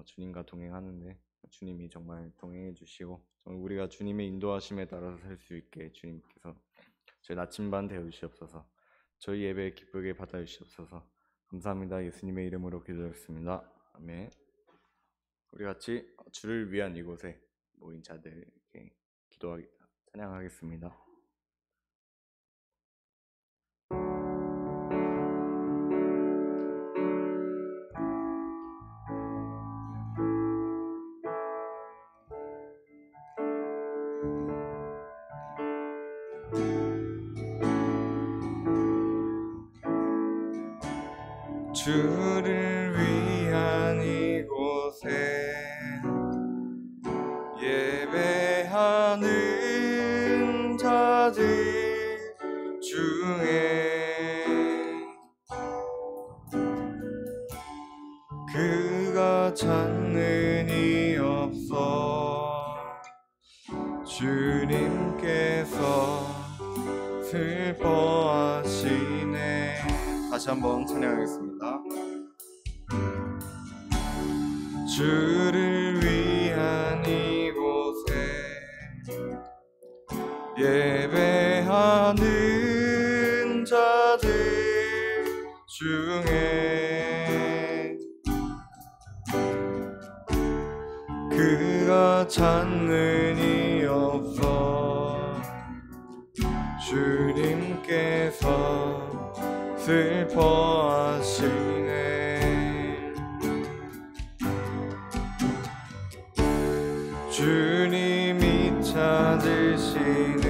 주님과 동행하는데 주님이 정말 동행해 주시고 우리가 주님의 인도하심에 따라서 살 수 있게 주님께서 저희 나침반 되어 주시옵소서. 저희 예배 기쁘게 받아 주시옵소서. 감사합니다. 예수님의 이름으로 기도했습니다. 아멘. 우리 같이 주를 위한 이곳에 모인 자들에게 기도하겠다. 찬양하겠습니다. 주를 위한 이곳에 예배하는 자들 중에 그가 찾는 이 없어 주님께서 슬퍼하시네. 다시 한번 찬양하겠습니다. 주를 위한 이곳에 예배하는 자들 중에 그가 찾는 이 없어 주님께서 슬퍼하시네. 주님이 찾으시는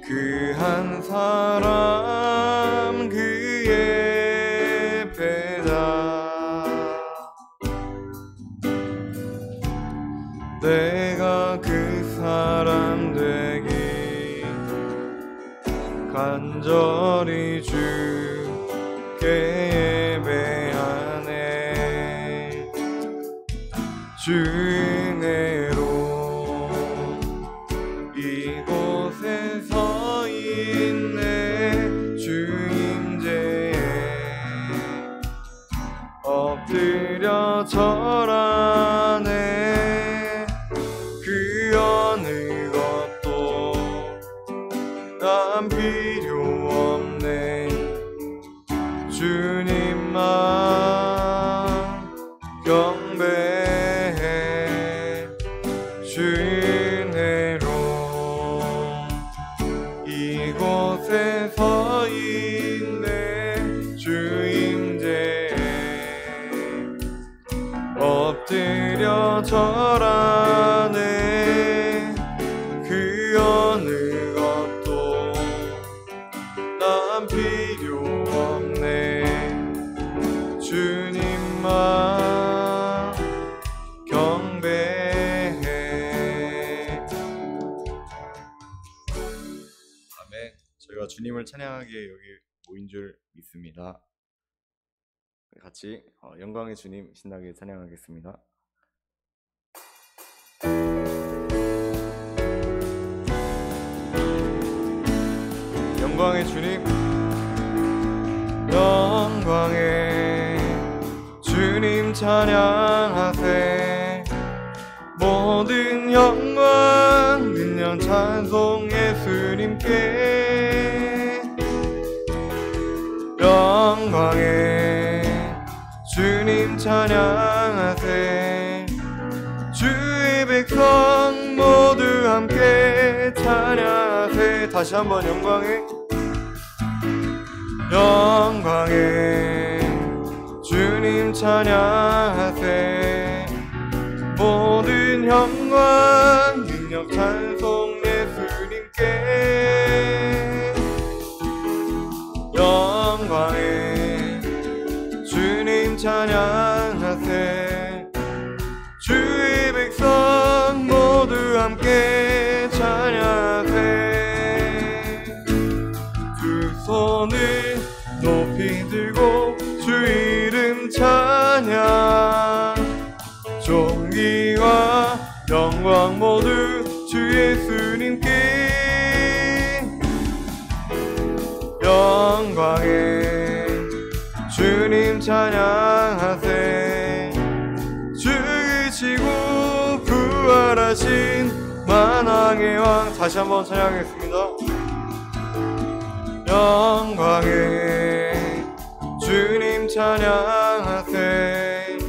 그 한 사람 그의 배다. 내가 그 사람 되기 간절히 주께 예배하네. 주 은혜로 이곳에 서 있네. 주 임재에 엎드려 절하네. 그 어느 것도 난 필요 없네. 주님만 경배해. 주 은혜로 이곳에 서 있네. 주 임재에 엎드려 절하네. 그 어느 것도 난 필요 없네. 주님만 경배해. 아멘. 저희가 주님을 찬양하기에 여기 모인 줄 믿습니다. 같이 영광의 주님 신나게 찬양하겠습니다. 영광의 주님, 영광의 주님 찬양하세. 모든 영광 능력 찬송 예수님께. 영광의 주님 찬양하세. 주의 백성 모두 함께 찬양하세. 다시 한번 영광의 주님 찬양하세. 모든 영광 능력 찬송 예수님께. 영광의 주님 찬양하세. 주의 백성 모두 함께 찬양하세. 두 손을 높이 들고 주 이름 찬양. 존귀와 영광 모두 주 예수님께. 영광의 주님 찬양하세. 부활하신 만왕의 왕. 다시 한번 찬양하겠습니다. 영광의 주님 찬양하세.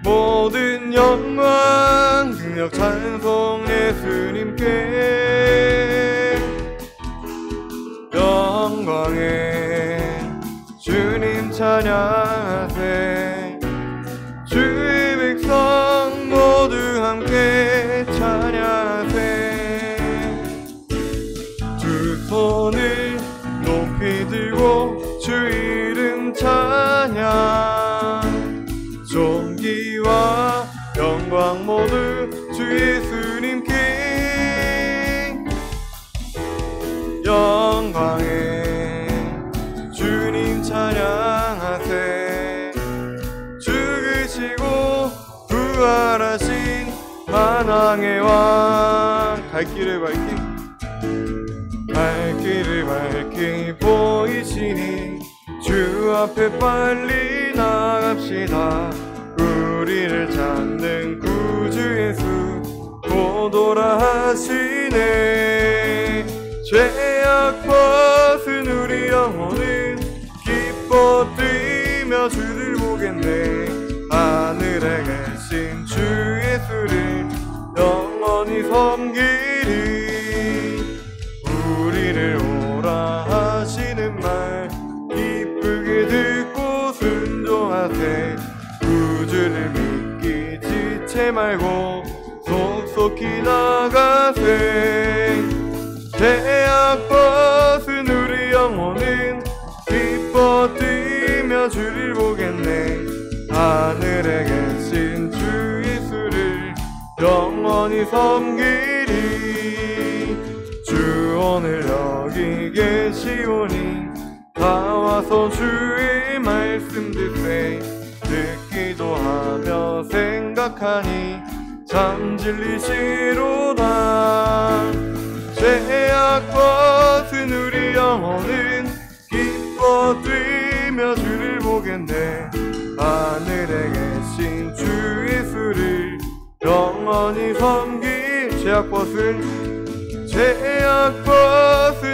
모든 영광 능력 찬송 예수님께. 영광의 주님 찬양하세. 주의 백성 모두 함께 찬양하세. 두 손을 높이 들고 주 이름 찬양. 존귀와 영광 모두 주 예수님께. 영광의 주님 찬양하세. 죽으시고 부활하신 만왕의 왕. 갈 길을 밝히 보이시니 주 앞에 빨리 나갑시다. 우리를 찾는 구주 예수 곧 오라 하시네. 죄악 벗은 우리 영혼은 기뻐 뛰며 주를 보겠네. 하늘에 계신 주 예수를 영원히 섬기리. 우리를 오라 하시는 말 기쁘게 듣고 순종하세. 구주를 믿기 지체 말고 속속히 나가세. 죄악 벗은 우리 영혼은 기뻐 뛰며 주를 보겠네. 하늘에 계신 주 예수를 영원히 섬기리. 주 오늘 여기 계시오니 다 와서 주의 말씀 듣세. 듣기도 하며 생각하니 참 진리시로다. 죄악 벗은 우리 영혼은 기뻐 뛰며 주를 보겠네. 하늘에 계신 주 예수를 영원히 섬기. 죄악 벗은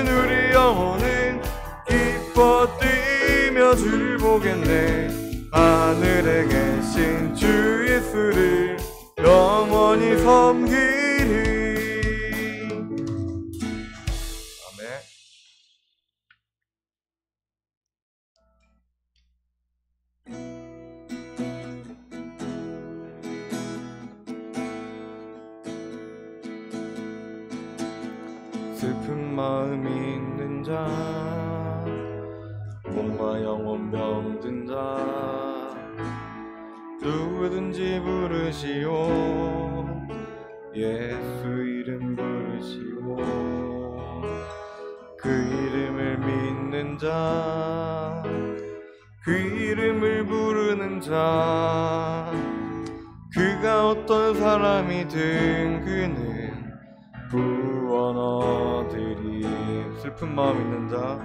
우리 영혼은 기뻐 뛰며 주를 보겠네. 하늘에 계신 주 예수를 영원히 섬기리. 아멘. 슬픈 마음이 있는 자, 몸과 영혼 병든 자, 누구든지 부르시오. 예수 이름 부르시오. 그 이름을 믿는 자, 그 이름을 부르는 자, 그가 어떤 사람이든 그는 구원 얻으리. 슬픈 마음 있는 자,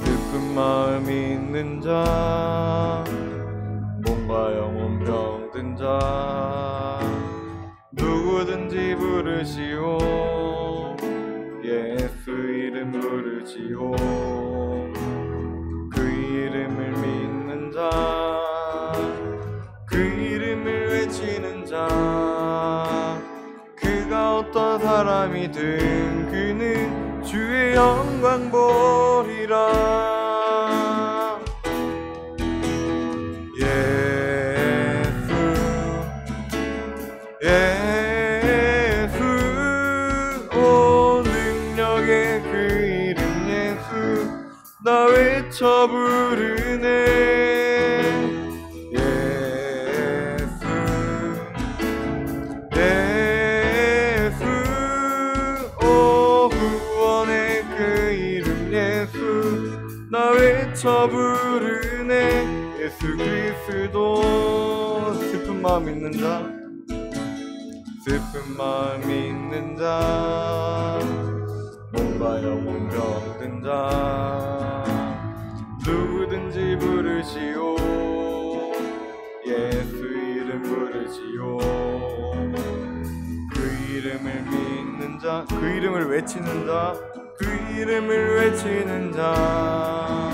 슬픈 마음 있는 자, 몸과 영혼 병든 자, 누구든지 부르시오. 예수 이름 부르시오. 그 이름을 믿는 자, 그 이름을 외치는 자, 그가 어떤 사람이든 그는 주의 영광 보리라. 예수 오 능력의 그 이름 예수 나 외쳐 부르네. 예수 오 구원의 그 이름 예수 나 외쳐 부르네. 예수 그리스도. 슬픈 마음 있는 자, 슬픈 마음 있는 자, 몸과 영혼 병든 자, 누구든지 부르시오. 예수 이름 부르시오. 이름을 믿는 자, 그 이름을 외치는 자, 그 이름을 외치는 자,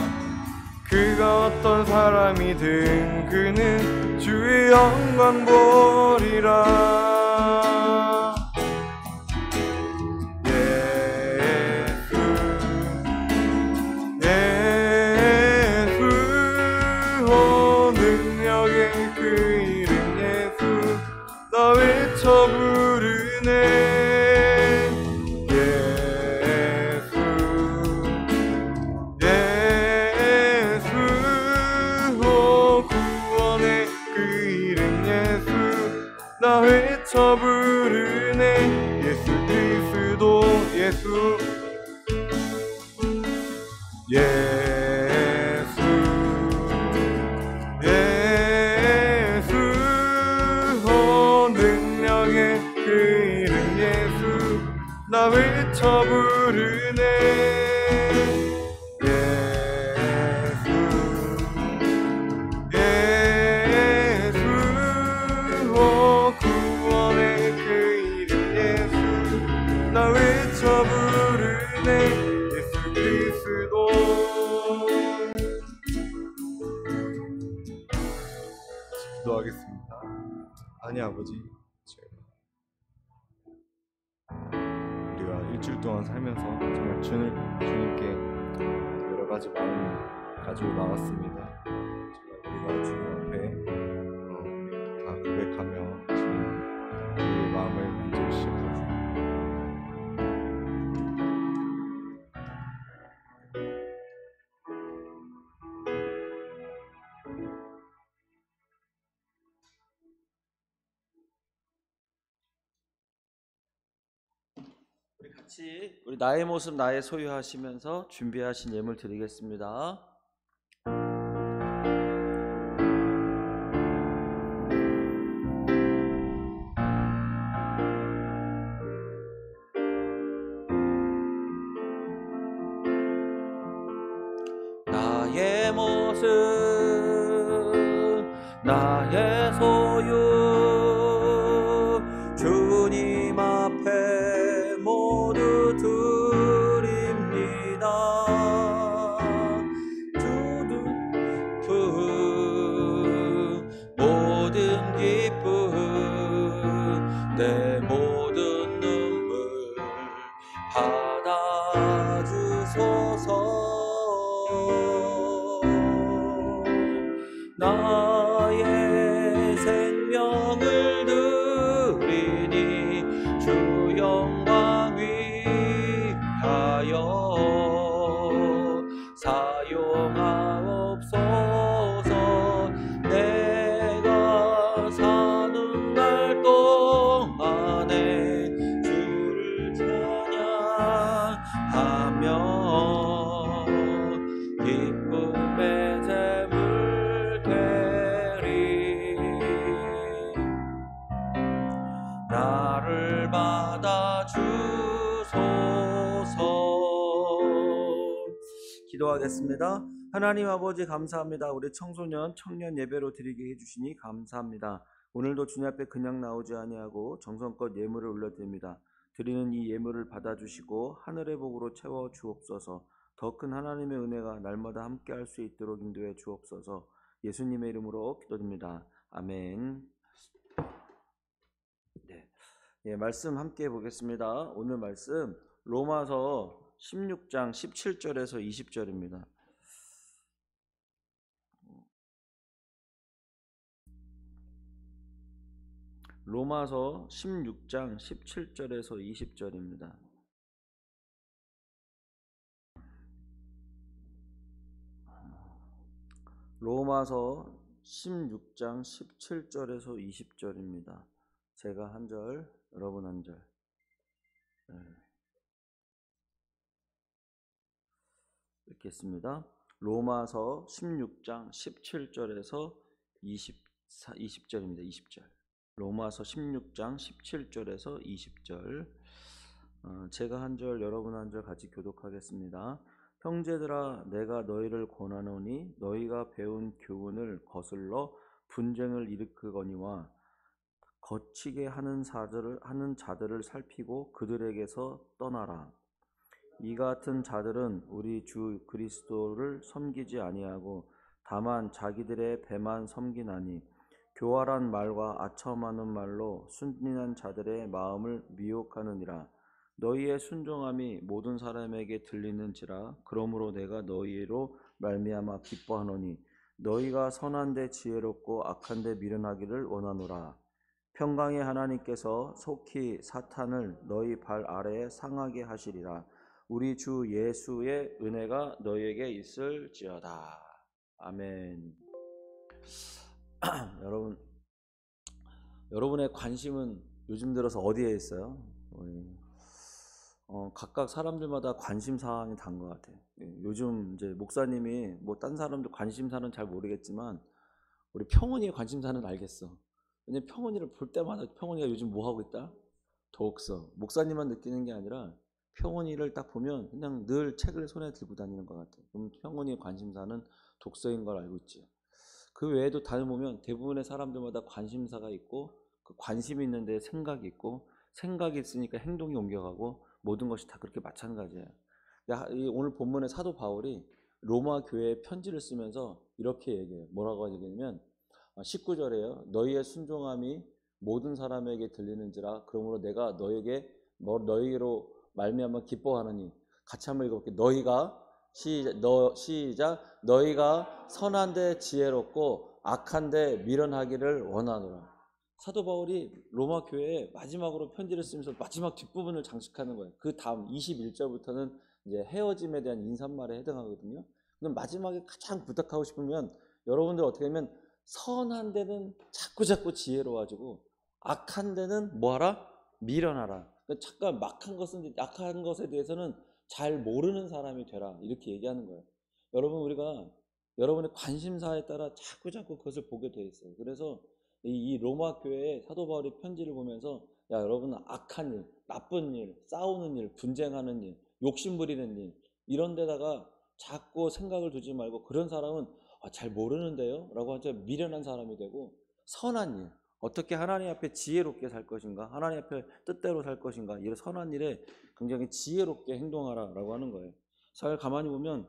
그가 어떤 사람이든 그는 주의 영광 보리라. 외쳐 부르네. 예수 예수 오 구원의 그 이름 예수 나 외쳐 부르네. 예수 그리스도 예수 예수 예수 오 능력의 그 이름 예수 나 외쳐 부르네. 예수 예수 오 구원의 그 이름 예수 나 외쳐 부르네. 예수 그리스도. 기도하겠습니다. 하나님 아버지, 우리가 일주일 동안 살면서 정말 주님께 여러 가지 마음 가지고 나왔습니다. 정말 우리가 주님 앞에 다 고백하며 주님 우리의 마음을 만져주시옵소서. 우리 같이 우리 나의 모습 나의 소유 하시면서 준비하신 예물 드리겠습니다. 나의 모습 나의 소유 주님 앞에 모두 드립니다. 모든 기쁨 내 모든 눈물 받아주소서. 나의 생명을 드리니 주 영광 위하여 사용하옵소서. 내가 사는 날 동안에 주를 찬양하며 기쁨의 제물 드리 나를 받아주소서. 기도하겠습니다. 하나님 아버지 감사합니다. 우리 청소년 청년 예배로 드리게 해주시니 감사합니다. 오늘도 주님 앞에 그냥 나오지 아니하고 정성껏 예물을 올려드립니다. 드리는 이 예물을 받아주시고 하늘의 복으로 채워 주옵소서. 더 큰 하나님의 은혜가 날마다 함께 할 수 있도록 인도해 주옵소서. 예수님의 이름으로 기도드립니다. 아멘. 네, 말씀 함께 보겠습니다. 오늘 말씀 로마서 16장 17절에서 20절입니다. 로마서 16장 17절에서 20절입니다. 로마서 16장 17절에서 20절입니다. 제가 한 절, 여러분 한 절. 읽겠습니다. 로마서 16장 17절에서 20절입니다. 20절. 로마서 16장 17절에서 20절. 제가 한 절, 여러분 한 절 같이 교독하겠습니다. 형제들아, 내가 너희를 권하노니 너희가 배운 교훈을 거슬러 분쟁을 일으키거니와 거치게 하는 자들을 살피고 그들에게서 떠나라. 이 같은 자들은 우리 주 그리스도를 섬기지 아니하고 다만 자기들의 배만 섬기나니 교활한 말과 아첨하는 말로 순진한 자들의 마음을 미혹하느니라. 너희의 순종함이 모든 사람에게 들리는지라. 그러므로 내가 너희로 말미암아 기뻐하노니 너희가 선한데 지혜롭고 악한데 미련하기를 원하노라. 평강의 하나님께서 속히 사탄을 너희 발 아래에 상하게 하시리라. 우리 주 예수의 은혜가 너희에게 있을지어다. 아멘. 여러분의 관심은 요즘 들어서 어디에 있어요? 각각 사람들마다 관심사항이 다른 것 같아요. 요즘 이제 목사님이 뭐 딴 사람도 관심사는 잘 모르겠지만 우리 평훈이의 관심사는 알겠어. 왜냐면 평훈이를 볼 때마다 평훈이가 요즘 뭐 하고 있다? 독서. 목사님만 느끼는 게 아니라 평훈이를 딱 보면 그냥 늘 책을 손에 들고 다니는 것 같아요. 그럼 평훈이의 관심사는 독서인 걸 알고 있지. 그 외에도 다녀보면 대부분의 사람들마다 관심사가 있고 그 관심이 있는데 생각이 있고 생각이 있으니까 행동이 옮겨가고 모든 것이 다 그렇게 마찬가지예요. 오늘 본문의 사도 바울이 로마 교회에 편지를 쓰면서 이렇게 얘기해요. 뭐라고 얘기하냐면 19절에요. 너희의 순종함이 모든 사람에게 들리는지라. 그러므로 내가 너희로 말미암아 기뻐하느니. 같이 한번 읽어볼게요. 시작. 너희가 선한데 지혜롭고 악한데 미련하기를 원하노라. 사도 바울이 로마 교회에 마지막으로 편지를 쓰면서 마지막 뒷부분을 장식하는 거예요. 그 다음 21절부터는 이제 헤어짐에 대한 인사말에 해당하거든요. 그럼 마지막에 가장 부탁하고 싶으면 여러분들 어떻게 하면 선한 데는 자꾸 지혜로워지고 악한 데는 뭐하라? 미련하라. 그러니까 잠깐 악한 것에 대해서는 잘 모르는 사람이 되라. 이렇게 얘기하는 거예요. 우리가 여러분의 관심사에 따라 자꾸 그것을 보게 돼 있어요. 그래서 이 로마 교회의 사도 바울의 편지를 보면서 여러분은 악한 일, 나쁜 일, 싸우는 일, 분쟁하는 일, 욕심 부리는 일 이런 데다가 자꾸 생각을 두지 말고 그런 사람은 잘 모르는데요? 라고 하자 미련한 사람이 되고 선한 일, 어떻게 하나님 앞에 지혜롭게 살 것인가? 하나님 앞에 뜻대로 살 것인가? 이런 선한 일에 굉장히 지혜롭게 행동하라 라고 하는 거예요. 잘 가만히 보면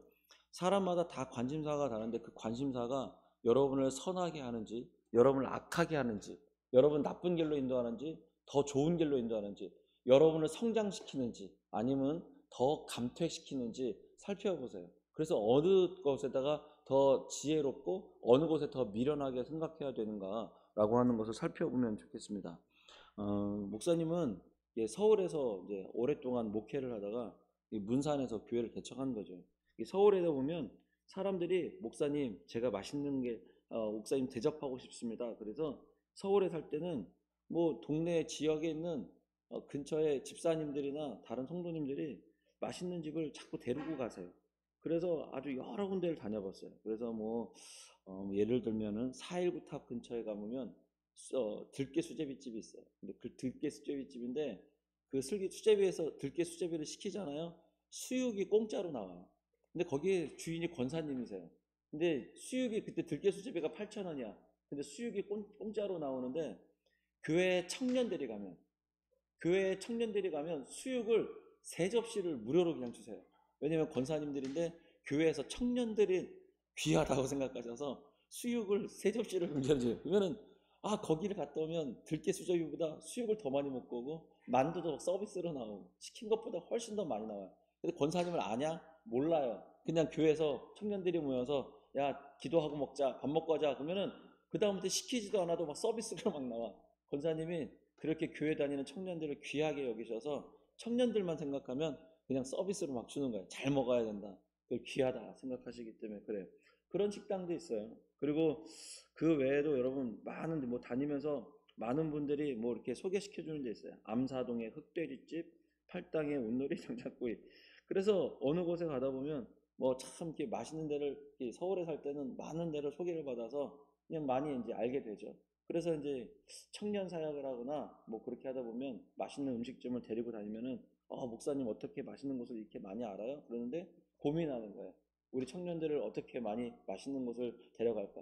사람마다 다 관심사가 다른데 그 관심사가 여러분을 선하게 하는지 여러분을 악하게 하는지 여러분 나쁜 길로 인도하는지 더 좋은 길로 인도하는지 여러분을 성장시키는지 아니면 더 감퇴시키는지 살펴보세요. 그래서 어느 것에다가 더 지혜롭고 어느 것에 더 미련하게 생각해야 되는가라고 하는 것을 살펴보면 좋겠습니다. 목사님은 서울에서 이제 오랫동안 목회를 하다가 문산에서 교회를 개척한 거죠. 서울에다 보면 사람들이 목사님 제가 맛있는 게 목사님 대접하고 싶습니다. 그래서 서울에 살 때는 뭐 동네 지역에 있는 근처에 집사님들이나 다른 성도님들이 맛있는 집을 자꾸 데리고 가세요. 그래서 아주 여러 군데를 다녀봤어요. 그래서 예를 들면은 419탑 근처에 가보면 들깨 수제비집이 있어요. 근데 그 들깨 수제비집인데 그 수제비에서 들깨 수제비를 시키잖아요. 수육이 공짜로 나와요. 근데 거기에 주인이 권사님이세요. 근데 수육이 그때 들깨 수제비가 8,000원이야. 근데 수육이 공짜로 나오는데 교회 청년들이 가면 수육을 3접시를 무료로 그냥 주세요. 왜냐면 권사님들인데 교회에서 청년들이 귀하다고 생각하셔서 수육을 3접시를 그냥 줘요. 그러면은 거기를 갔다 오면 들깨 수제비보다 수육을 더 많이 먹고 오고 만두도 서비스로 나오고 시킨 것보다 훨씬 더 많이 나와요. 근데 권사님을 아냐? 몰라요. 그냥 교회에서 청년들이 모여서 야 기도하고 먹자 밥 먹고 하자 그러면은 그 다음부터 시키지도 않아도 막 서비스로 막 나와. 권사님이 그렇게 교회 다니는 청년들을 귀하게 여기셔서 청년들만 생각하면 그냥 서비스로 막 주는 거예요. 잘 먹어야 된다. 그걸 귀하다 생각하시기 때문에 그래요. 그런 식당도 있어요. 그리고 그 외에도 여러분 많은 다니면서 많은 분들이 이렇게 소개시켜 주는 데 있어요. 암사동의 흑돼지집, 팔당의 온누리 장작구이. 그래서 어느 곳에 가다 보면 참 이렇게 맛있는 데를 서울에 살 때는 많은 데를 소개를 받아서 그냥 많이 이제 알게 되죠. 그래서 이제 청년 사역을 하거나 그렇게 하다 보면 맛있는 음식점을 데리고 다니면은 목사님 어떻게 맛있는 곳을 이렇게 많이 알아요? 그러는데 고민하는 거예요. 우리 청년들을 어떻게 많이 맛있는 곳을 데려갈까?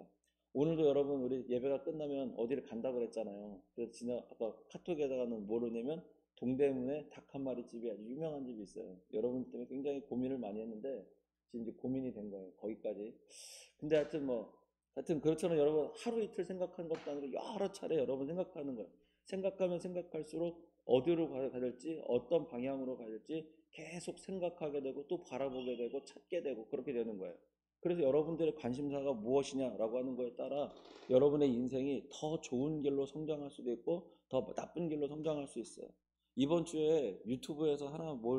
오늘도 여러분 우리 예배가 끝나면 어디를 간다고 그랬잖아요. 그래서 아까 카톡에다가는 뭐로냐면 동대문에 닭 한 마리 집이 아주 유명한 집이 있어요. 여러분 때문에 굉장히 고민을 많이 했는데 지금 이제 고민이 된 거예요. 거기까지. 근데 하여튼 그렇잖아요. 여러분 하루 이틀 생각하는 것도 아니고 여러 차례 여러분 생각하는 거예요. 생각하면 생각할수록 어디로 가야 될지 어떤 방향으로 가야 될지 계속 생각하게 되고 또 바라보게 되고 찾게 되고 그렇게 되는 거예요. 그래서 여러분들의 관심사가 무엇이냐라고 하는 거에 따라 여러분의 인생이 더 좋은 길로 성장할 수도 있고 더 나쁜 길로 성장할 수 있어요. 이번 주에 유튜브에서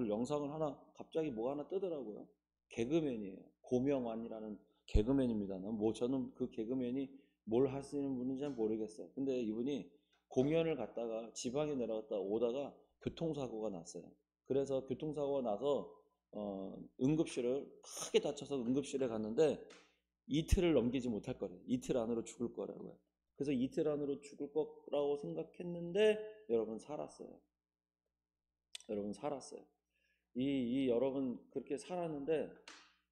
영상을 하나 갑자기 뭐 하나 뜨더라고요. 개그맨이에요. 고명환이라는 개그맨입니다. 저는 그 개그맨이 뭘 하시는 분인지 잘 모르겠어요. 근데 이분이 공연을 갔다가 지방에 내려갔다 오다가 교통사고가 났어요. 그래서 교통사고가 나서 응급실을 크게 다쳐서 응급실에 갔는데 이틀을 넘기지 못할 거래요. 이틀 안으로 죽을 거라고요. 그래서 이틀 안으로 죽을 거라고 생각했는데 여러분 살았어요. 여러분 살았어요. 여러분 그렇게 살았는데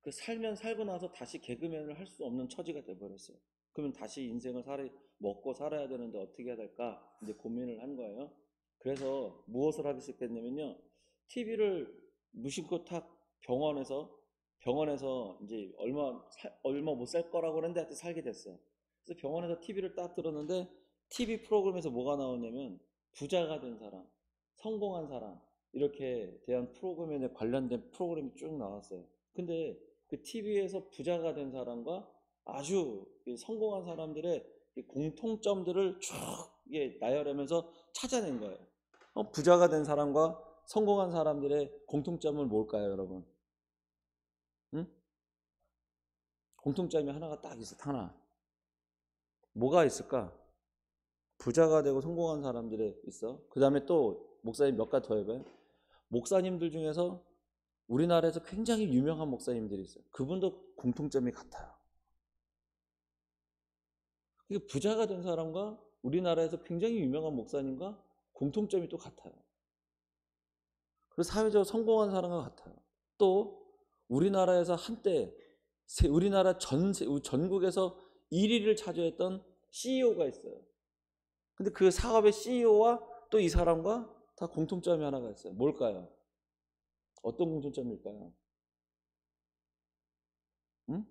그 살면 살고 나서 다시 개그맨을 할 수 없는 처지가 돼버렸어요. 그러면 다시 인생을 먹고 살아야 되는데 어떻게 해야 될까 이제 고민을 한 거예요. 그래서 무엇을 하기 시작했냐면요. TV를 무심코 탁 병원에서 이제 얼마 못 살 거라고 그랬는데 하여튼 살게 됐어요. 그래서 병원에서 TV를 딱 들었는데 TV 프로그램에서 뭐가 나오냐면 부자가 된 사람, 성공한 사람 이렇게 대한 프로그램에 관련된 프로그램이 쭉 나왔어요. 근데 그 TV에서 부자가 된 사람과 아주 성공한 사람들의 공통점들을 쭉 나열하면서 찾아낸 거예요. 부자가 된 사람과 성공한 사람들의 공통점은 뭘까요, 여러분? 응? 공통점이 하나가 딱 있어, 하나. 뭐가 있을까? 부자가 되고 성공한 사람들이 있어. 그 다음에 또 목사님 몇 가지 더 해봐요. 목사님들 중에서 우리나라에서 굉장히 유명한 목사님들이 있어요. 그분도 공통점이 같아요. 이게 부자가 된 사람과 우리나라에서 굉장히 유명한 목사님과 공통점이 또 같아요. 그리고 사회적으로 성공한 사람과 같아요. 또 우리나라에서 한때 우리나라 전국에서 1위를 차지했던 CEO가 있어요. 근데 그 사업의 CEO와 또 이 사람과 다 공통점이 하나가 있어요. 뭘까요? 어떤 공통점일까요? 응?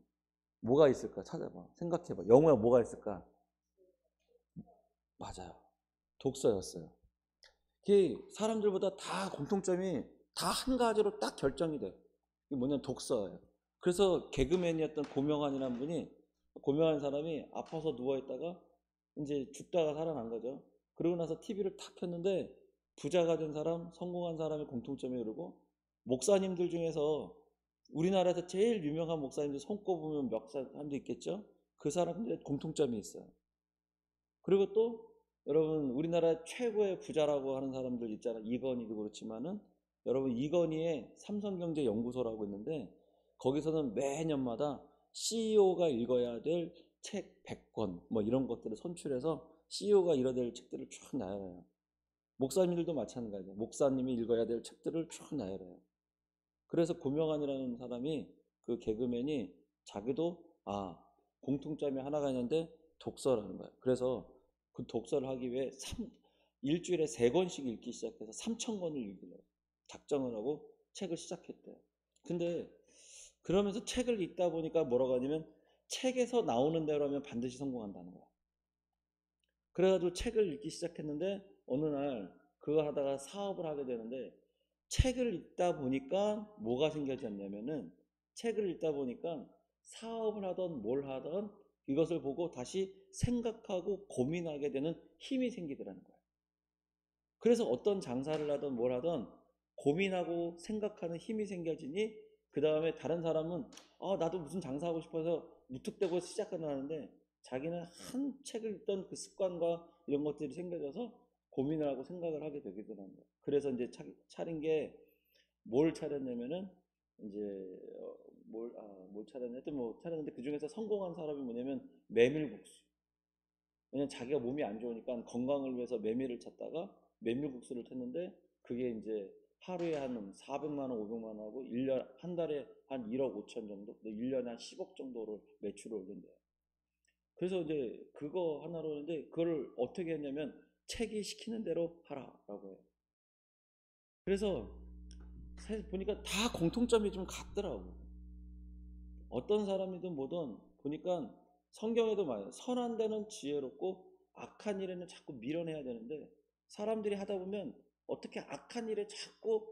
뭐가 있을까? 찾아봐. 생각해봐. 영어야 뭐가 있을까? 맞아요. 독서였어요. 이게 사람들보다 다 공통점이 다 한 가지로 딱 결정이 돼. 이게 뭐냐면 독서예요. 그래서 개그맨이었던 고명환 사람이 아파서 누워있다가 이제 죽다가 살아난 거죠. 그러고 나서 TV를 탁 켰는데 부자가 된 사람, 성공한 사람의 공통점이 흐르고 목사님들 중에서 우리나라에서 제일 유명한 목사님들 손꼽으면 몇 사람도 있겠죠? 그 사람들의 공통점이 있어요. 그리고 또 여러분 우리나라 최고의 부자라고 하는 사람들 있잖아요. 이건희도 그렇지만은 여러분 이건희의 삼성경제연구소라고 있는데 거기서는 매년마다 CEO가 읽어야 될 책 100권 뭐 이런 것들을 선출해서 CEO가 읽어야 될 책들을 쭉 나열해요. 목사님들도 마찬가지예요. 목사님이 읽어야 될 책들을 쭉 나열해요. 그래서 고명환이라는 사람이 그 개그맨이 자기도 공통점이 하나가 있는데 독서라는 거예요. 그래서 그 독서를 하기 위해 일주일에 3권씩 읽기 시작해서 3,000권을 읽으려고 작정을 하고 책을 시작했대요. 근데 그러면서 책을 읽다 보니까 뭐라고 하냐면 책에서 나오는 대로 하면 반드시 성공한다는 거야. 그래가지고 책을 읽기 시작했는데 어느 날 그거 하다가 사업을 하게 되는데 책을 읽다 보니까 뭐가 생겨졌냐면은 책을 읽다 보니까 사업을 하던 뭘 하던 이것을 보고 다시 생각하고 고민하게 되는 힘이 생기더라는 거예요. 그래서 어떤 장사를 하든 뭘 하든 고민하고 생각하는 힘이 생겨지니 그 다음에 다른 사람은 나도 무슨 장사하고 싶어서 무턱대고 시작을 하는데 자기는 한 책을 읽던 그 습관과 이런 것들이 생겨져서 고민을 하고 생각을 하게 되더라는 거예요. 그래서 이제 차린 게 뭘 차렸냐면은 이제 뭘 차렸냐 하여튼 뭐 차렸는데 그 중에서 성공한 사람이 뭐냐면 메밀국수. 왜냐면 자기가 몸이 안 좋으니까 건강을 위해서 메밀을 찾다가 메밀국수를 탔는데 그게 이제 하루에 한 400만 원, 500만 원 하고 한 달에 한 1억 5천 정도, 1년에 한 10억 정도를 매출을 올린대요. 그래서 이제 그거 하나로 하는데 그걸 어떻게 했냐면 책이 시키는 대로 하라라고 해요. 그래서 보니까 다 공통점이 좀 같더라고. 어떤 사람이든 뭐든 보니까 성경에도 말해요. 선한 데는 지혜롭고 악한 일에는 자꾸 밀어내야 되는데 사람들이 하다 보면 어떻게 악한 일에 자꾸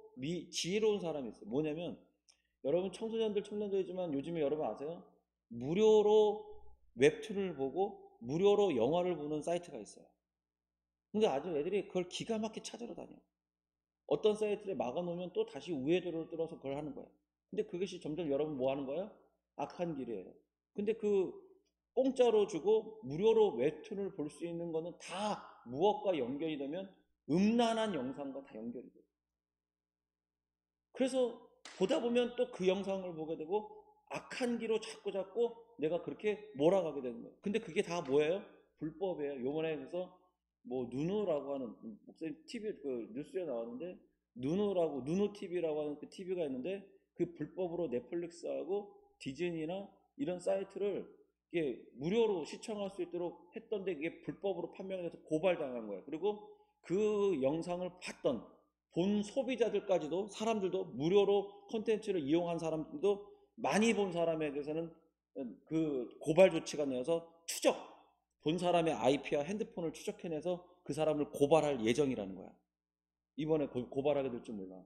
지혜로운 사람이 있어요. 뭐냐면 여러분 청소년들이지만 요즘에 여러분 아세요? 무료로 웹툰을 보고 무료로 영화를 보는 사이트가 있어요. 근데 아주 애들이 그걸 기가 막히게 찾으러 다녀. 어떤 사이트에 막아놓으면 또 다시 우회도를 뚫어서 그걸 하는 거예요. 근데 그것이 점점 여러분 뭐 하는 거예요? 악한 길이에요. 근데 그 공짜로 주고 무료로 웹툰을 볼 수 있는 거는 다 무엇과 연결이 되면 음란한 영상과 다 연결이 돼요. 그래서 보다 보면 또 그 영상을 보게 되고 악한 길로 자꾸 내가 그렇게 몰아가게 되는 거예요. 근데 그게 다 뭐예요? 불법이에요. 요번에 그래서 뭐 누누라고 하는 목사님 TV 그 뉴스에 나왔는데 누누 TV라고 하는 그 TV가 있는데 그 불법으로 넷플릭스하고 디즈니나 이런 사이트를 이게 무료로 시청할 수 있도록 했던데 이게 불법으로 판명이 돼서 고발당한 거예요. 그리고 그 영상을 본 소비자들까지도 사람들도 무료로 콘텐츠를 이용한 사람들도 많이 본 사람에 대해서는 그 고발 조치가 내어서 본 사람의 IP와 핸드폰을 추적해내서 그 사람을 고발할 예정이라는 거야. 이번에 고발하게 될 줄 몰라.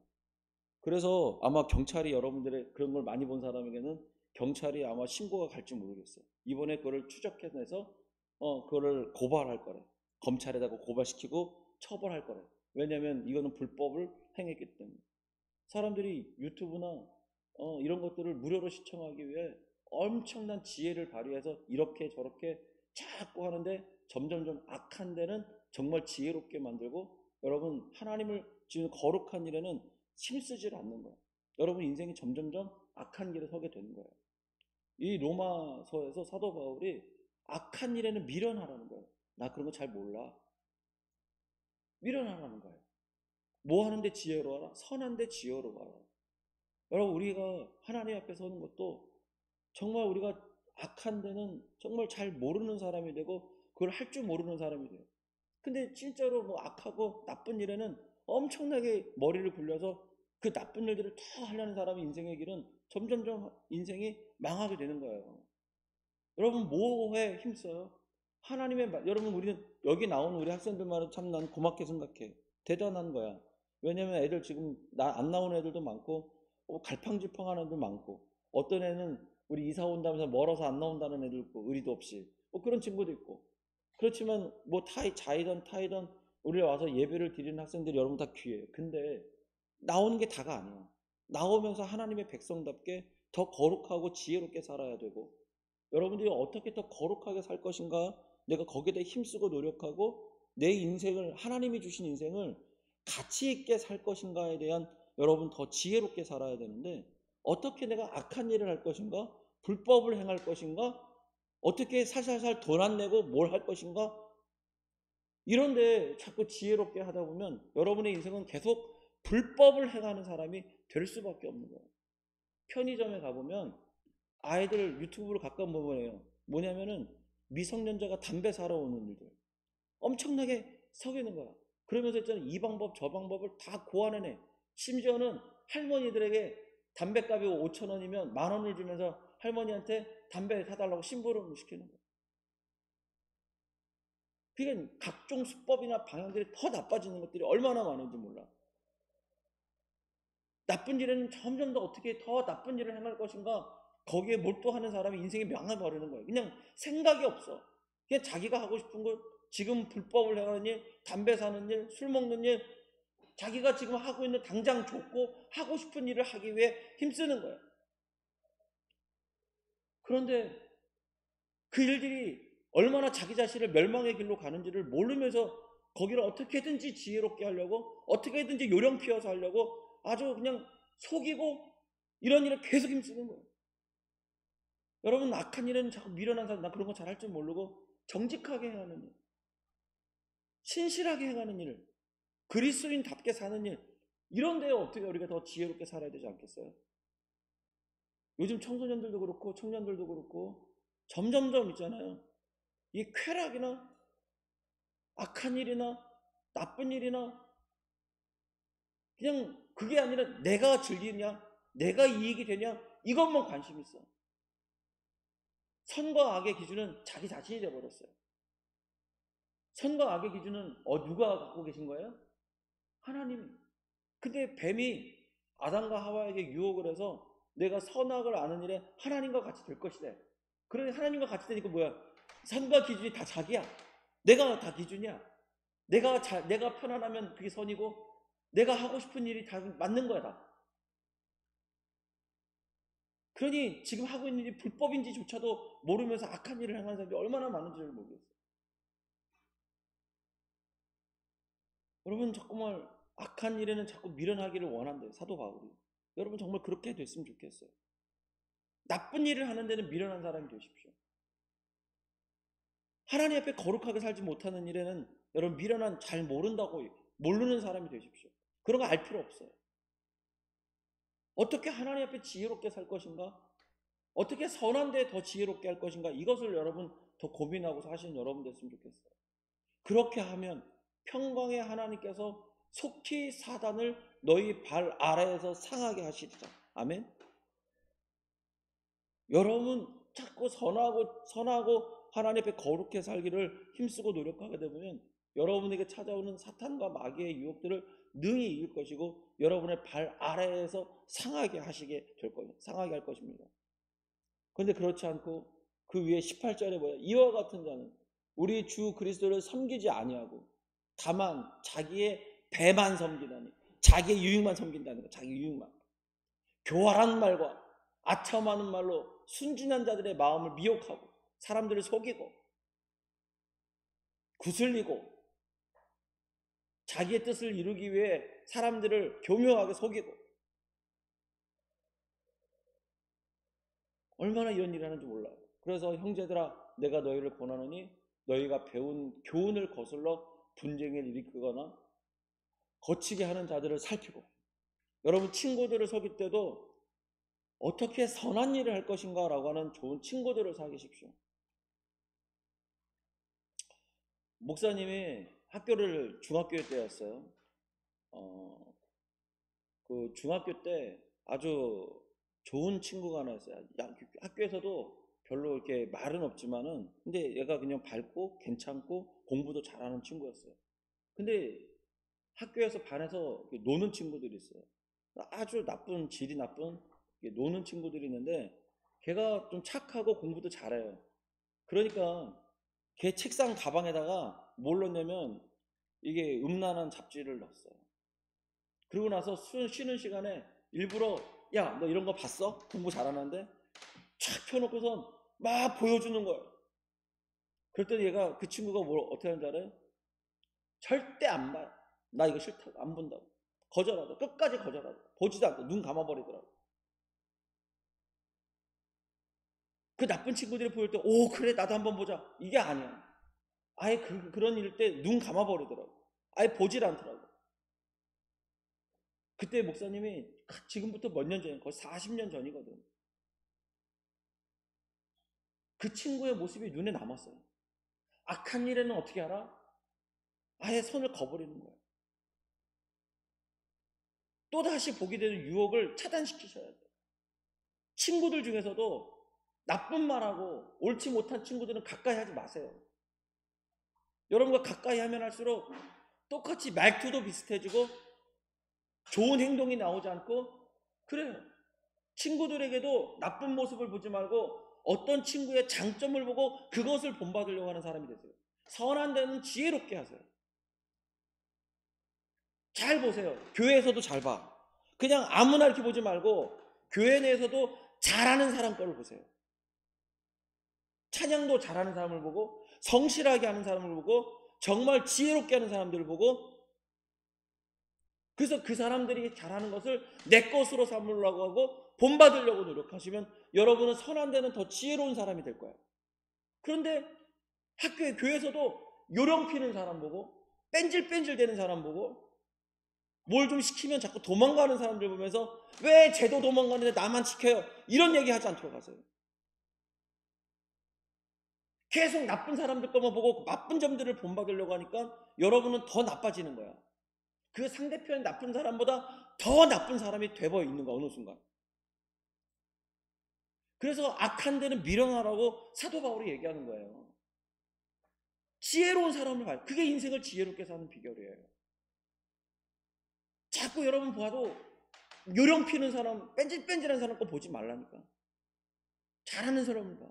그래서 아마 경찰이 여러분들의 그런 걸 많이 본 사람에게는 경찰이 아마 신고가 갈지 모르겠어요. 이번에 그거를 추적해내서 그거를 고발할 거래. 검찰에다가 고발시키고 처벌할 거래. 왜냐면 이거는 불법을 행했기 때문에. 사람들이 유튜브나 이런 것들을 무료로 시청하기 위해 엄청난 지혜를 발휘해서 이렇게 저렇게 자꾸 하는데 점점점 악한 데는 정말 지혜롭게 만들고 여러분 하나님을 지금 거룩한 일에는 힘쓰질 않는 거예요. 여러분 인생이 점점점 악한 길에 서게 되는 거예요. 이 로마서에서 사도 바울이 악한 일에는 미련하라는 거예요. 나 그런 거 잘 몰라. 미련하라는 거예요. 뭐 하는데 지혜로워라? 선한데 지혜로워라. 여러분 우리가 하나님 앞에 서는 것도 정말 우리가 악한 데는 정말 잘 모르는 사람이 되고 그걸 할 줄 모르는 사람이 돼요. 근데 진짜로 뭐 악하고 나쁜 일에는 엄청나게 머리를 굴려서 그 나쁜 일들을 다 하려는 사람의 인생의 길은 점점점 인생이 망하게 되는 거예요. 여러분 뭐에 힘써요? 여러분 우리는 여기 나오는 우리 학생들만은 참 난 고맙게 생각해. 대단한 거야. 왜냐면 애들 지금 안 나오는 애들도 많고 갈팡질팡한 애들 많고 어떤 애는 우리 이사 온다면서 멀어서 안 나온다는 애들 있고 의리도 없이 뭐 그런 친구도 있고 그렇지만 뭐 자이던 타이던 우리 와서 예배를 드리는 학생들이 여러분 다 귀해요. 근데 나오는 게 다가 아니야. 나오면서 하나님의 백성답게 더 거룩하고 지혜롭게 살아야 되고 여러분들이 어떻게 더 거룩하게 살 것인가 내가 거기에 대해 힘쓰고 노력하고 내 인생을 하나님이 주신 인생을 가치 있게 살 것인가에 대한 여러분 더 지혜롭게 살아야 되는데 어떻게 내가 악한 일을 할 것인가 불법을 행할 것인가 어떻게 살살살 돈 안 내고 뭘 할 것인가 이런데 자꾸 지혜롭게 하다 보면 여러분의 인생은 계속 불법을 행하는 사람이 될 수밖에 없는 거예요. 편의점에 가보면 아이들 유튜브를 가끔 보면 뭐냐면은 미성년자가 담배 사러 오는 일들 엄청나게 서기는 거야. 그러면서 있잖아 이 방법 저 방법을 다 고안해내. 심지어는 할머니들에게 담배값이 5,000원이면 10,000원을 주면서 할머니한테 담배 사달라고 심부름을 시키는 거야. 그러니까 각종 수법이나 방향들이 더 나빠지는 것들이 얼마나 많은지 몰라. 나쁜 일에는 점점 더 어떻게 더 나쁜 일을 행할 것인가 거기에 몰두하는 사람이 인생이 망해버리는 거예요. 그냥 생각이 없어. 그냥 자기가 하고 싶은 거 지금 불법을 행하는 일, 담배 사는 일, 술 먹는 일 자기가 지금 하고 있는 당장 좋고 하고 싶은 일을 하기 위해 힘쓰는 거예요. 그런데 그 일들이 얼마나 자기 자신을 멸망의 길로 가는지를 모르면서 거기를 어떻게든지 지혜롭게 하려고 어떻게든지 요령 피워서 하려고 아주 그냥 속이고 이런 일을 계속 힘쓰는 거예요. 여러분 악한 일에는 자꾸 미련한 사람 나 그런 거 잘할 줄 모르고 정직하게 행하는 일 신실하게 행하는 일 그리스도인답게 사는 일 이런 데에 어떻게 우리가 더 지혜롭게 살아야 되지 않겠어요? 요즘 청소년들도 그렇고 청년들도 그렇고 점점점 있잖아요. 이 쾌락이나 악한 일이나 나쁜 일이나 그냥 그게 아니라 내가 즐기냐, 내가 이익이 되냐, 이것만 관심 있어. 선과 악의 기준은 자기 자신이 되어버렸어요. 선과 악의 기준은 누가 갖고 계신 거예요? 하나님이. 근데 뱀이 아담과 하와에게 유혹을 해서 내가 선악을 아는 일에 하나님과 같이 될 것이래. 그러니 하나님과 같이 되니까 뭐야? 선과 기준이 다 자기야. 내가 다 기준이야. 내가 편안하면 그게 선이고 내가 하고 싶은 일이 다 맞는 거야 다. 그러니 지금 하고 있는 일이 불법인지조차도 모르면서 악한 일을 행하는 사람들이 얼마나 많은지를 모르겠어요. 여러분 정말 악한 일에는 자꾸 미련하기를 원한대요. 사도 바울이. 여러분 정말 그렇게 됐으면 좋겠어요. 나쁜 일을 하는 데는 미련한 사람이 되십시오. 하나님 앞에 거룩하게 살지 못하는 일에는 여러분 미련한, 잘 모르는 사람이 되십시오. 그런 거 알 필요 없어요. 어떻게 하나님 앞에 지혜롭게 살 것인가? 어떻게 선한 데 더 지혜롭게 할 것인가? 이것을 여러분 더 고민하고 사시는 여러분 됐으면 좋겠어요. 그렇게 하면 평강의 하나님께서 속히 사단을 너희 발 아래에서 상하게 하시리라. 아멘. 여러분 자꾸 선하고 하나님 앞에 거룩해 살기를 힘쓰고 노력하게 되면 여러분에게 찾아오는 사탄과 마귀의 유혹들을 능히 이길 것이고 여러분의 발 아래에서 상하게 할 것입니다. 그런데 그렇지 않고 그 위에 18절에 뭐야? 이와 같은 자는 우리 주 그리스도를 섬기지 아니하고 다만 자기의 배만 섬기다니, 자기의 유익만 섬긴다는 거. 자기 유익만. 교활한 말과 아첨하는 말로 순진한 자들의 마음을 미혹하고 사람들을 속이고 구슬리고 자기의 뜻을 이루기 위해 사람들을 교묘하게 속이고, 얼마나 이런 일을 하는지 몰라요. 그래서 형제들아 내가 너희를 권하노니 너희가 배운 교훈을 거슬러 분쟁을 일으키거나 거치게 하는 자들을 살피고, 여러분 친구들을 속일 때도 어떻게 선한 일을 할 것인가 라고 하는 좋은 친구들을 사귀십시오. 목사님이 학교를 중학교 때였어요. 그 중학교 때 아주 좋은 친구가 하나 있어요. 학교에서도 별로 이렇게 말은 없지만은 근데 얘가 그냥 밝고 괜찮고 공부도 잘하는 친구였어요. 근데 학교에서 반에서 노는 친구들이 있어요. 아주 질이 나쁜 노는 친구들이 있는데 걔가 좀 착하고 공부도 잘해요. 그러니까 걔 책상 가방에다가 뭘 넣냐면 이게 음란한 잡지를 넣었어요. 그러고 나서 쉬는 시간에 일부러 야, 너 이런 거 봤어? 공부 잘하는데? 촥 펴놓고선 막 보여주는 거예요. 그랬더니 얘가, 그 친구가 어떻게 하는지 알아요? 절대 안 봐요. 나 이거 싫다고, 안 본다고. 거절하고, 끝까지 거절하고, 보지도 않고, 눈 감아버리더라고. 그 나쁜 친구들이 보일 때, 오, 그래, 나도 한번 보자. 이게 아니야. 아예 그런 일 때 눈 감아버리더라고. 아예 보질 않더라고. 그때 목사님이 지금부터 몇 년 전이에요. 거의 40년 전이거든. 그 친구의 모습이 눈에 남았어요. 악한 일에는 어떻게 알아? 아예 선을 거버리는 거예요. 또다시 보게 되는 유혹을 차단시키셔야 돼요. 친구들 중에서도 나쁜 말하고 옳지 못한 친구들은 가까이 하지 마세요. 여러분과 가까이 하면 할수록 똑같이 말투도 비슷해지고 좋은 행동이 나오지 않고, 그래요. 친구들에게도 나쁜 모습을 보지 말고 어떤 친구의 장점을 보고 그것을 본받으려고 하는 사람이 되세요. 선한 데는 지혜롭게 하세요. 잘 보세요. 교회에서도 잘 봐. 그냥 아무나 이렇게 보지 말고 교회 내에서도 잘하는 사람 거를 보세요. 찬양도 잘하는 사람을 보고 성실하게 하는 사람을 보고 정말 지혜롭게 하는 사람들을 보고, 그래서 그 사람들이 잘하는 것을 내 것으로 삼으려고 하고 본받으려고 노력하시면 여러분은 선한 데는 더 지혜로운 사람이 될 거예요. 그런데 학교에, 교회에서도 요령 피는 사람 보고 뺀질뺀질 되는 사람 보고 뭘 좀 시키면 자꾸 도망가는 사람들 보면서 왜 쟤도 도망가는데 나만 지켜요, 이런 얘기 하지 않도록 하세요. 계속 나쁜 사람들 것만 보고 나쁜 점들을 본받으려고 하니까 여러분은 더 나빠지는 거야. 그 상대편 나쁜 사람보다 더 나쁜 사람이 돼버 있는 거야, 어느 순간. 그래서 악한 데는 밀어나라고 사도 바울이 얘기하는 거예요. 지혜로운 사람을 봐요. 그게 인생을 지혜롭게 사는 비결이에요. 자꾸 여러분 봐도 요령 피는 사람, 뺀질뺀질한 사람 거 보지 말라니까. 잘하는 사람을 봐.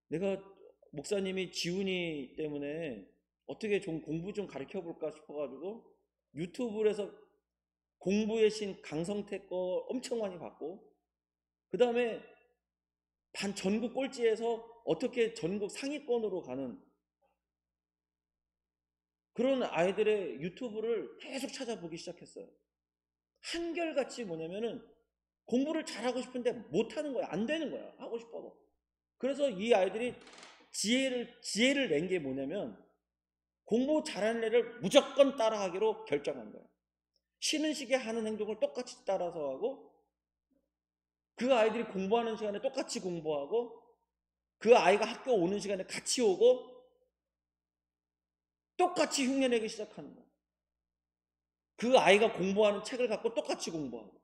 내가 목사님이 지훈이 때문에 어떻게 좀 공부 좀 가르쳐 볼까 싶어가지고 유튜브를 해서 공부의 신 강성태 거 엄청 많이 봤고, 그 다음에 반 전국 꼴찌에서 어떻게 전국 상위권으로 가는 그런 아이들의 유튜브를 계속 찾아보기 시작했어요. 한결같이 뭐냐면은 공부를 잘하고 싶은데 못하는 거야. 안 되는 거야. 하고 싶어도. 그래서 이 아이들이 지혜를 낸 게 뭐냐면 공부 잘하는 애를 무조건 따라하기로 결정한 거예요. 쉬는 시기에 하는 행동을 똑같이 따라서 하고, 그 아이들이 공부하는 시간에 똑같이 공부하고, 그 아이가 학교 오는 시간에 같이 오고 똑같이 흉내내기 시작하는 거예요. 그 아이가 공부하는 책을 갖고 똑같이 공부하고,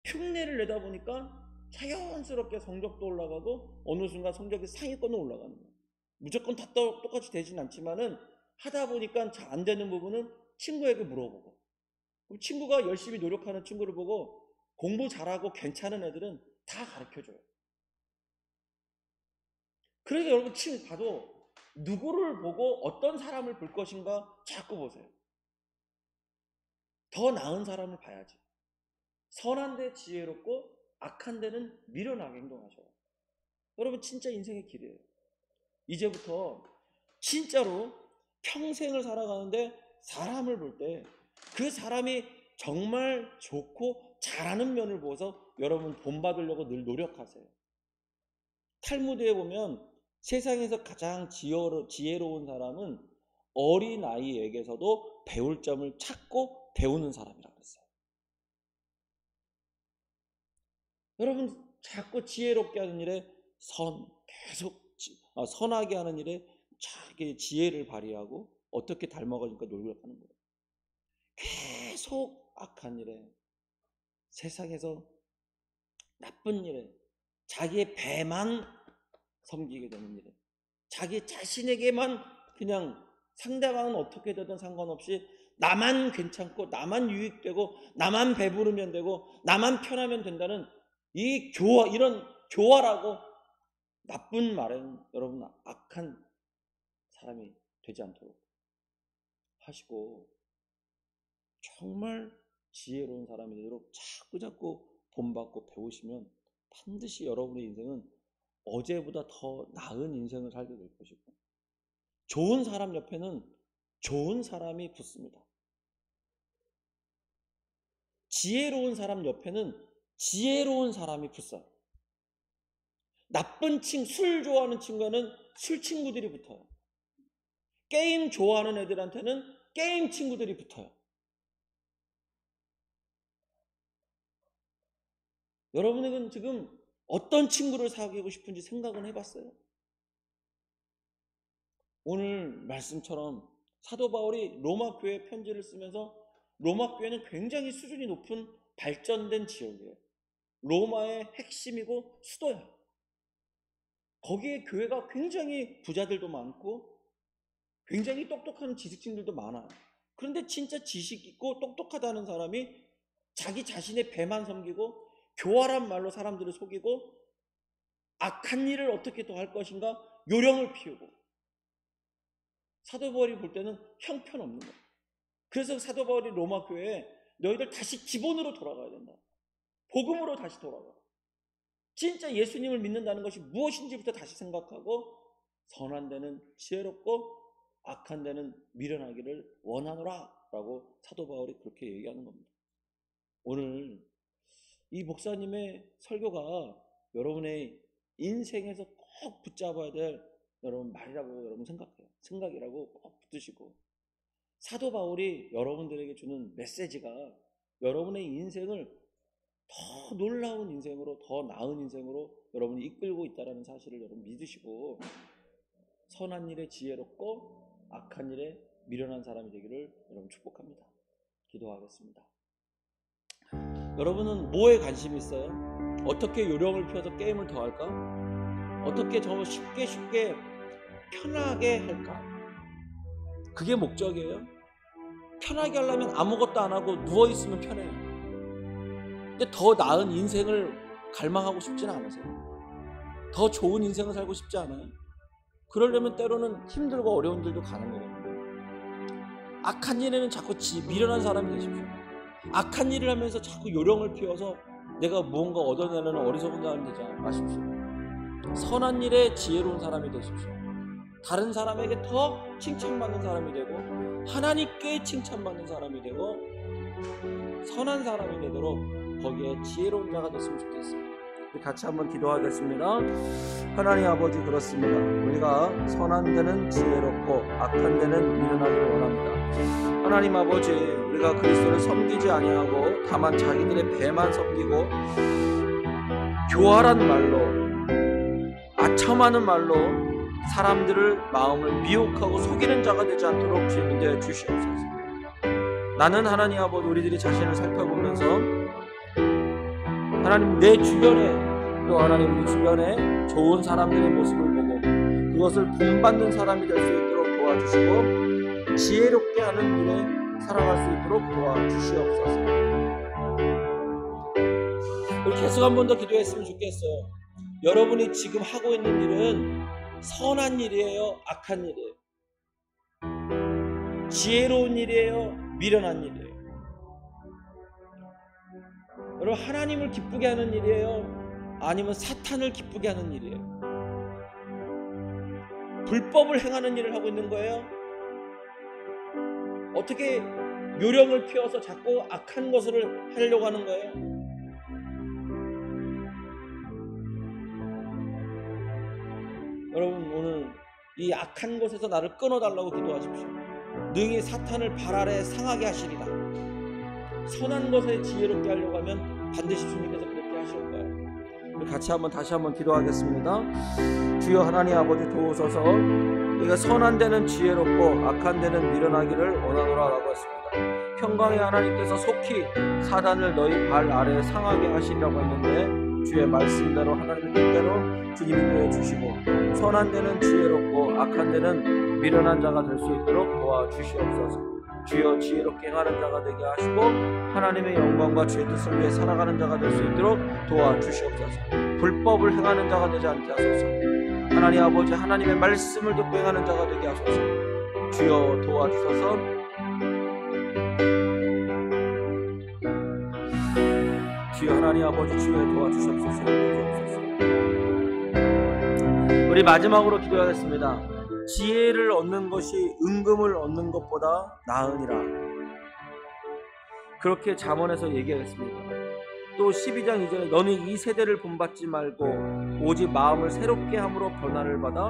흉내를 내다 보니까 자연스럽게 성적도 올라가고 어느 순간 성적이 상위권으로 올라가는 거예요. 무조건 다 똑같이 되진 않지만은 하다 보니까 잘 안 되는 부분은 친구에게 물어보고, 친구가 열심히 노력하는 친구를 보고 공부 잘하고 괜찮은 애들은 다 가르쳐줘요. 그러니까 여러분 지금 봐도 누구를 보고 어떤 사람을 볼 것인가 자꾸 보세요. 더 나은 사람을 봐야지. 선한 데 지혜롭고 악한 데는 미련하게 행동하셔요. 여러분 진짜 인생의 길이에요. 이제부터 진짜로 평생을 살아가는데 사람을 볼 때 그 사람이 정말 좋고 잘하는 면을 보아서 여러분 본받으려고 늘 노력하세요. 탈무드에 보면 세상에서 가장 지혜로운 사람은 어린아이에게서도 배울 점을 찾고 배우는 사람이라고 했어요. 여러분 자꾸 지혜롭게 하는 일에 계속 선하게 하는 일에 자기 지혜를 발휘하고 어떻게 닮아가니까 노력하는 거예요. 계속 악한 일에, 세상에서 나쁜 일에, 자기의 배만 섬기게 되는 일에, 자기 자신에게만 그냥 상대방은 어떻게 되든 상관없이 나만 괜찮고 나만 유익되고 나만 배부르면 되고 나만 편하면 된다는 이런 교활하고 나쁜 말은 여러분 악한 사람이 되지 않도록 하시고, 정말 지혜로운 사람이 되도록 자꾸 본받고 배우시면 반드시 여러분의 인생은 어제보다 더 나은 인생을 살게 될 것이고, 좋은 사람 옆에는 좋은 사람이 붙습니다. 지혜로운 사람 옆에는 지혜로운 사람이 붙어요. 술 좋아하는 친구는 술 친구들이 붙어요. 게임 좋아하는 애들한테는 게임 친구들이 붙어요. 여러분은 지금 어떤 친구를 사귀고 싶은지 생각은 해봤어요? 오늘 말씀처럼 사도 바울이 로마 교회 편지를 쓰면서 로마 교회는 굉장히 수준이 높은 발전된 지역이에요. 로마의 핵심이고 수도야. 거기에 교회가 굉장히 부자들도 많고 굉장히 똑똑한 지식층들도 많아요. 그런데 진짜 지식 있고 똑똑하다는 사람이 자기 자신의 배만 섬기고 교활한 말로 사람들을 속이고 악한 일을 어떻게 더 할 것인가 요령을 피우고, 사도 바울이 볼 때는 형편없는 거예요. 그래서 사도 바울이 로마 교회에 너희들 다시 기본으로 돌아가야 된다. 복음으로 다시 돌아가. 진짜 예수님을 믿는다는 것이 무엇인지부터 다시 생각하고 선한 데는 지혜롭고 악한 데는 미련하기를 원하노라 라고 사도 바울이 그렇게 얘기하는 겁니다. 오늘 이 목사님의 설교가 여러분의 인생에서 꼭 붙잡아야 될 여러분 말이라고 여러분 생각이라고 꼭 붙드시고, 사도 바울이 여러분들에게 주는 메시지가 여러분의 인생을 더 놀라운 인생으로, 더 나은 인생으로 여러분이 이끌고 있다는 사실을 여러분 믿으시고 선한 일에 지혜롭고 악한 일에 미련한 사람이 되기를 여러분 축복합니다. 기도하겠습니다. 여러분은 뭐에 관심이 있어요? 어떻게 요령을 펴서 게임을 더 할까? 어떻게 더 쉽게 편하게 할까? 그게 목적이에요. 편하게 하려면 아무것도 안 하고 누워있으면 편해요. 근데 더 나은 인생을 갈망하고 싶지는 않으세요? 더 좋은 인생을 살고 싶지 않아요? 그러려면 때로는 힘들고 어려운 길도 가는 거거든요. 악한 일에는 자꾸 미련한 사람이 되십시오. 악한 일을 하면서 자꾸 요령을 피워서 내가 무언가 얻어내려는 어리석은 사람이 되지 마십시오. 선한 일에 지혜로운 사람이 되십시오. 다른 사람에게 더 칭찬받는 사람이 되고 하나님께 칭찬받는 사람이 되고 선한 사람이 되도록 거기에 지혜로운 자가 됐으면 좋겠습니다. 우리 같이 한번 기도하겠습니다. 하나님 아버지, 그렇습니다. 우리가 선한 데는 지혜롭고 악한 데는 미련하기를 원합니다. 하나님 아버지, 우리가 그리스도를 섬기지 아니하고 다만 자기들의 배만 섬기고 교활한 말로, 아첨하는 말로 사람들을 마음을 미혹하고 속이는 자가 되지 않도록 주님 인도해 주시옵소서. 나는 하나님 아버지, 우리들이 자신을 살펴보면서 하나님 내 주변에, 또 하나님 우리 주변에 좋은 사람들의 모습을 보고 그것을 본받는 사람이 될 수 있도록 도와주시고 지혜롭게 하는 일에 살아갈 수 있도록 도와주시옵소서. 우리 계속 한 번 더 기도했으면 좋겠어요. 여러분이 지금 하고 있는 일은 선한 일이에요, 악한 일이에요? 지혜로운 일이에요, 미련한 일이에요? 여러분, 하나님을 기쁘게 하는 일이에요, 아니면 사탄을 기쁘게 하는 일이에요? 불법을 행하는 일을 하고 있는 거예요? 어떻게 요령을 피워서 자꾸 악한 것을 하려고 하는 거예요? 여러분, 오늘 이 악한 것에서 나를 끊어달라고 기도하십시오. 능히 사탄을 발 아래 상하게 하시리라. 선한 것에 지혜롭게 하려고 하면 반드시 주님께서 그렇게 하실 거예요. 우리 같이 다시 한번 기도하겠습니다. 주여 하나님 아버지, 도우소서. 우리가 선한 데는 지혜롭고 악한 데는 미련하기를 원하노라 라고 했습니다. 평강의 하나님께서 속히 사단을 너희 발 아래 상하게 하시리라고 했는데 주의 말씀대로, 하나님의 뜻대로 주님 인도해 주시고 선한 데는 지혜롭고 악한 데는 미련한 자가 될 수 있도록 도와주시옵소서. 주여 지혜롭게 행하는 자가 되게 하시고 하나님의 영광과 주의 뜻을 위해 살아가는 자가 될 수 있도록 도와주시옵소서. 불법을 행하는 자가 되지 않게 하소서. 하나님 아버지, 하나님의 말씀을 듣고 행하는 자가 되게 하소서. 주여 도와주소서. 주여 하나님 아버지, 주여 도와주시옵소서. 우리 마지막으로 기도하겠습니다. 지혜를 얻는 것이 은금을 얻는 것보다 나으니라. 그렇게 잠언에서 얘기하겠습니다. 또 12장 2절에 너는 이 세대를 본받지 말고 오직 마음을 새롭게 함으로 변화를 받아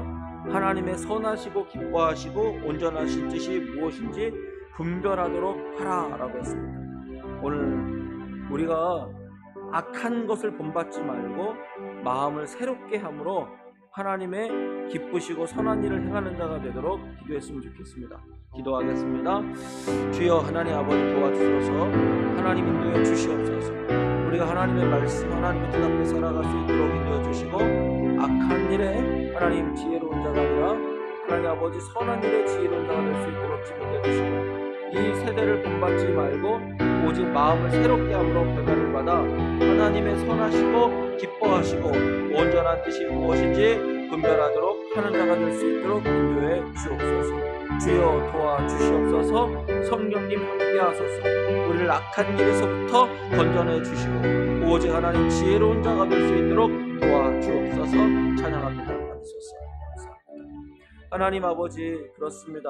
하나님의 선하시고 기뻐하시고 온전하신 뜻이 무엇인지 분별하도록 하라 라고 했습니다. 오늘 우리가 악한 것을 본받지 말고 마음을 새롭게 함으로 하나님의 기쁘시고 선한 일을 행하는 자가 되도록 기도했으면 좋겠습니다. 기도하겠습니다. 주여 하나님 아버지, 도와주셔서 하나님 인도해 주시옵소서. 우리가 하나님의 말씀, 하나님의 뜻 앞에 살아갈 수 있도록 인도해 주시고 악한 일에 하나님 지혜로운 자가 아니라 하나님 아버지 선한 일에 지혜로운 자가 될 수 있도록 지도해 주시고 이 세대를 본받지 말고 오직 마음을 새롭게 함으로 변화를 받아 하나님의 선하시고 기뻐하시고 온전한 뜻이 무엇인지 분별하도록 하는 자가 될 수 있도록 인도해 주옵소서. 주여 도와주시옵소서. 성령님 함께하소서. 우리를 악한 일에서부터 건져내 주시고 오직 하나님 지혜로운 자가 될 수 있도록 도와주옵소서. 찬양합니다. 받으소서. 감사합니다. 하나님 아버지, 그렇습니다.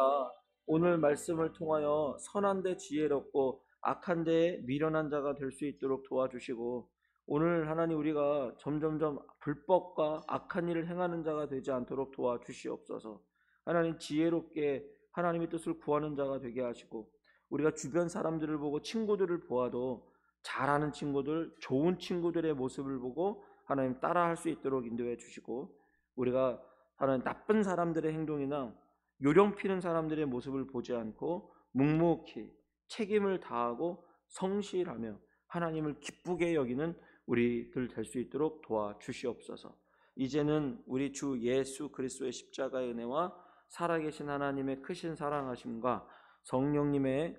오늘 말씀을 통하여 선한 데 지혜롭고 악한 데에 미련한 자가 될 수 있도록 도와주시고 오늘 하나님 우리가 점점점 불법과 악한 일을 행하는 자가 되지 않도록 도와주시옵소서. 하나님 지혜롭게 하나님의 뜻을 구하는 자가 되게 하시고 우리가 주변 사람들을 보고 친구들을 보아도 잘하는 친구들, 좋은 친구들의 모습을 보고 하나님 따라할 수 있도록 인도해 주시고, 우리가 하나님 나쁜 사람들의 행동이나 요령 피는 사람들의 모습을 보지 않고 묵묵히 책임을 다하고 성실하며 하나님을 기쁘게 여기는 우리들 될 수 있도록 도와주시옵소서. 이제는 우리 주 예수 그리스도의 십자가의 은혜와 살아계신 하나님의 크신 사랑하심과 성령님의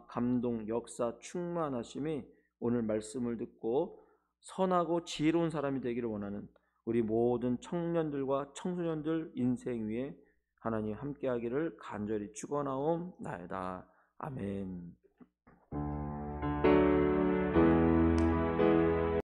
감동, 역사, 충만하심이 오늘 말씀을 듣고 선하고 지혜로운 사람이 되기를 원하는 우리 모든 청년들과 청소년들 인생 위에 하나님 함께하기를 간절히 축원하옵나이다. 아멘.